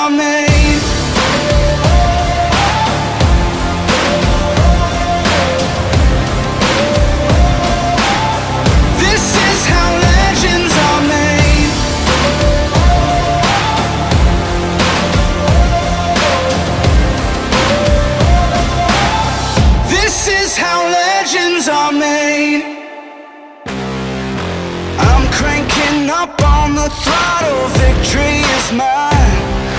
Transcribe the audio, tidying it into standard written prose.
are made. This is how legends are made. This is how legends are made. I'm cranking up on the throttle, victory is mine.